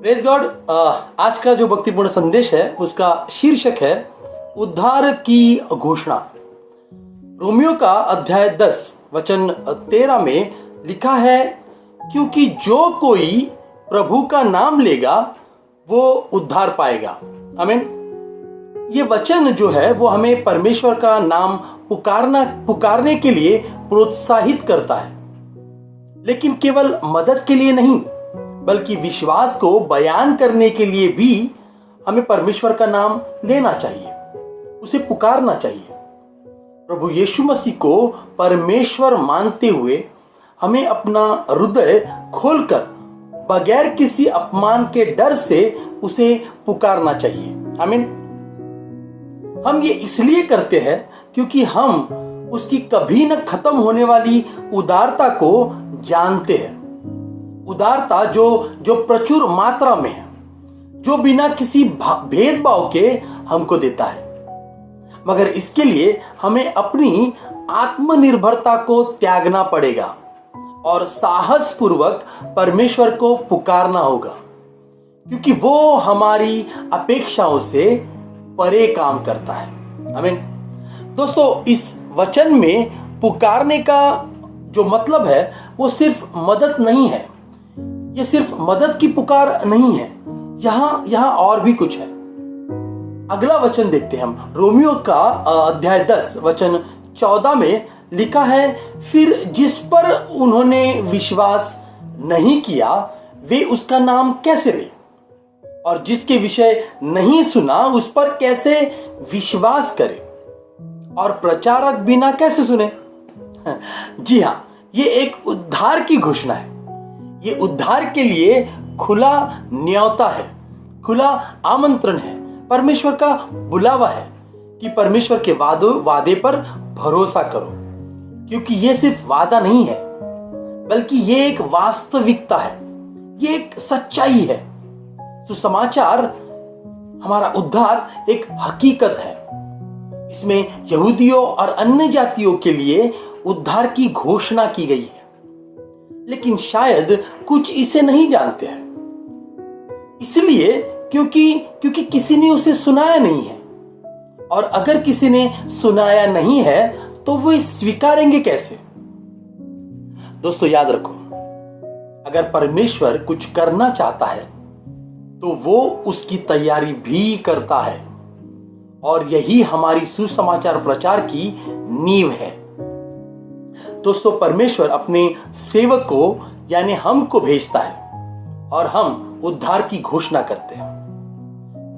Praise God. आज का जो भक्तिपूर्ण संदेश है उसका शीर्षक है उद्धार की घोषणा। रोमियो का अध्याय 10 वचन 13 में लिखा है, क्योंकि जो कोई प्रभु का नाम लेगा वो उद्धार पाएगा। आमीन। ये वचन जो है वो हमें परमेश्वर का नाम पुकारने के लिए प्रोत्साहित करता है, लेकिन केवल मदद के लिए नहीं बल्कि विश्वास को बयान करने के लिए भी हमें परमेश्वर का नाम लेना चाहिए, उसे पुकारना चाहिए। प्रभु यीशु मसीह को परमेश्वर मानते हुए हमें अपना हृदय खोलकर बगैर किसी अपमान के डर से उसे पुकारना चाहिए। आमीन। हम ये इसलिए करते हैं क्योंकि हम उसकी कभी न खत्म होने वाली उदारता को जानते हैं। उदारता जो प्रचुर मात्रा में है, जो बिना किसी भेदभाव के हमको देता है। मगर इसके लिए हमें अपनी आत्मनिर्भरता को त्यागना पड़ेगा और साहस पूर्वक परमेश्वर को पुकारना होगा, क्योंकि वो हमारी अपेक्षाओं से परे काम करता है। आमीन। दोस्तों, इस वचन में पुकारने का जो मतलब है वो सिर्फ मदद नहीं है, ये सिर्फ मदद की पुकार नहीं है, यहां और भी कुछ है। अगला वचन देखते हैं हम। रोमियो का अध्याय 10 वचन 14 में लिखा है, फिर जिस पर उन्होंने विश्वास नहीं किया वे उसका नाम कैसे ले, और जिसके विषय नहीं सुना उस पर कैसे विश्वास करे, और प्रचारक बिना कैसे सुने। जी हाँ, ये एक उद्धार की घोषणा है। ये उद्धार के लिए खुला न्योता है, खुला आमंत्रण है, परमेश्वर का बुलावा है कि परमेश्वर के वादे पर भरोसा करो, क्योंकि ये सिर्फ वादा नहीं है बल्कि ये एक वास्तविकता है, ये एक सच्चाई है। सुसमाचार, हमारा उद्धार एक हकीकत है। इसमें यहूदियों और अन्य जातियों के लिए उद्धार की घोषणा की गई है, लेकिन शायद कुछ इसे नहीं जानते हैं, इसलिए क्योंकि किसी ने उसे सुनाया नहीं है। और अगर किसी ने सुनाया नहीं है तो वो स्वीकारेंगे कैसे। दोस्तों, याद रखो, अगर परमेश्वर कुछ करना चाहता है तो वो उसकी तैयारी भी करता है, और यही हमारी सुसमाचार प्रचार की नींव है। दोस्तों, परमेश्वर अपने सेवक को यानी हमको भेजता है और हम उद्धार की घोषणा करते हैं।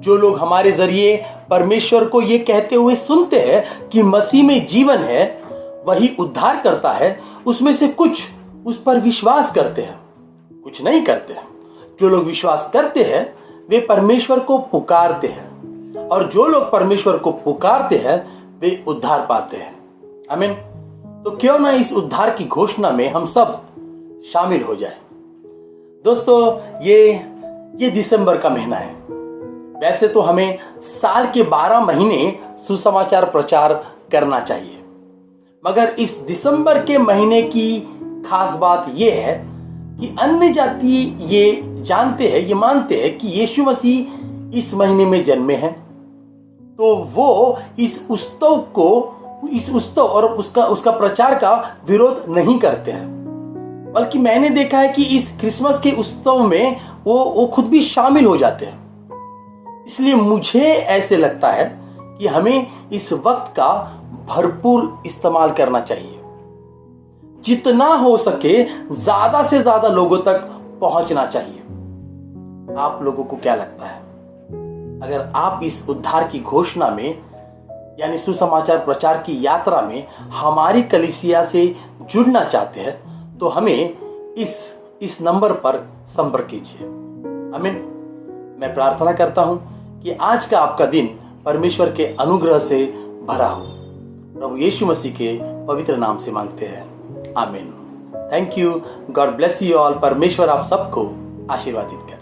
जो लोग हमारे जरिए परमेश्वर को ये कहते हुए सुनते हैं कि मसीह में जीवन है, वही उद्धार करता है, उसमें से कुछ उस पर विश्वास करते हैं, कुछ नहीं करते हैं। जो लोग विश्वास करते हैं वे परमेश्वर को पुकारते हैं, और जो लोग परमेश्वर को पुकारते हैं वे उद्धार पाते हैं। आमीन। तो क्यों ना इस उद्धार की घोषणा में हम सब शामिल हो जाएं। दोस्तों, ये दिसंबर का महीना है। वैसे तो हमें साल के 12 महीने सुसमाचार प्रचार करना चाहिए, मगर इस दिसंबर के महीने की खास बात यह है कि अन्य जाति ये जानते हैं, ये मानते हैं कि यीशु मसीह इस महीने में जन्मे हैं, तो वो इस उत्सव और उसका प्रचार का विरोध नहीं करते हैं, बल्कि मैंने देखा है कि इस क्रिसमस के उत्सव में वो खुद भी शामिल हो जाते हैं। इसलिए मुझे ऐसे लगता है कि हमें इस वक्त का भरपूर इस्तेमाल करना चाहिए, जितना हो सके ज्यादा से ज्यादा लोगों तक पहुंचना चाहिए। आप लोगों को क्या लगता है, अगर आप इस उद्धार की घोषणा में यानी सुसमाचार प्रचार की यात्रा में हमारी कलीसिया से जुड़ना चाहते हैं तो हमें इस नंबर पर संपर्क कीजिए। आमीन। मैं प्रार्थना करता हूं कि आज का आपका दिन परमेश्वर के अनुग्रह से भरा हो। प्रभु यीशु मसीह के पवित्र नाम से मांगते हैं। आमीन। Thank you. God bless you all. परमेश्वर आप सबको आशीर्वादित करे।